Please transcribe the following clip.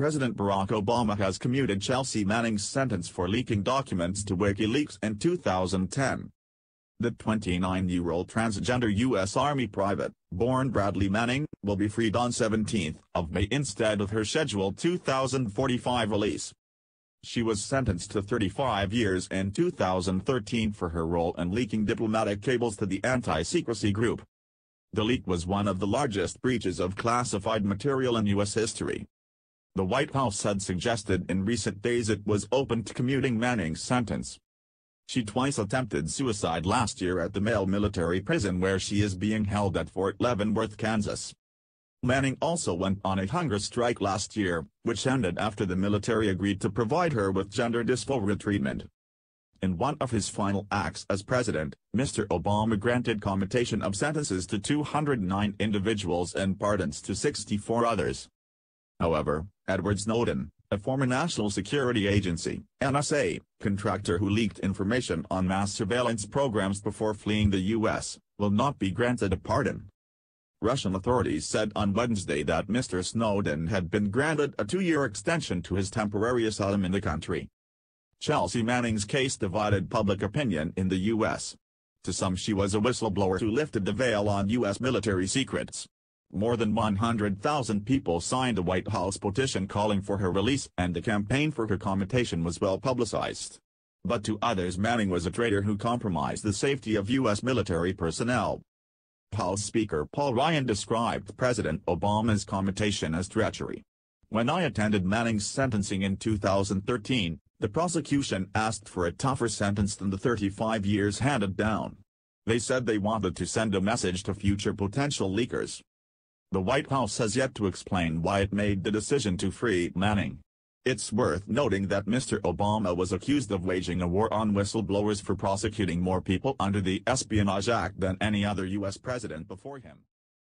President Barack Obama has commuted Chelsea Manning's sentence for leaking documents to WikiLeaks in 2010. The 29-year-old transgender U.S. Army private, born Bradley Manning, will be freed on 17th of May instead of her scheduled 2045 release. She was sentenced to 35 years in 2013 for her role in leaking diplomatic cables to the anti-secrecy group. The leak was one of the largest breaches of classified material in U.S. history. The White House had suggested in recent days it was open to commuting Manning's sentence. She twice attempted suicide last year at the male military prison where she is being held at Fort Leavenworth, Kansas. Manning also went on a hunger strike last year, which ended after the military agreed to provide her with gender dysphoria treatment. In one of his final acts as president, Mr. Obama granted commutation of sentences to 209 individuals and pardons to 64 others. However, Edward Snowden, a former National Security Agency (NSA) contractor who leaked information on mass surveillance programs before fleeing the U.S., will not be granted a pardon. Russian authorities said on Wednesday that Mr. Snowden had been granted a 2-year extension to his temporary asylum in the country. Chelsea Manning's case divided public opinion in the U.S. To some, she was a whistleblower who lifted the veil on U.S. military secrets. More than 100,000 people signed a White House petition calling for her release, and the campaign for her commutation was well publicized. But to others, Manning was a traitor who compromised the safety of U.S. military personnel. House Speaker Paul Ryan described President Obama's commutation as treachery. When I attended Manning's sentencing in 2013, the prosecution asked for a tougher sentence than the 35 years handed down. They said they wanted to send a message to future potential leakers. The White House has yet to explain why it made the decision to free Manning. It's worth noting that Mr. Obama was accused of waging a war on whistleblowers for prosecuting more people under the Espionage Act than any other U.S. president before him.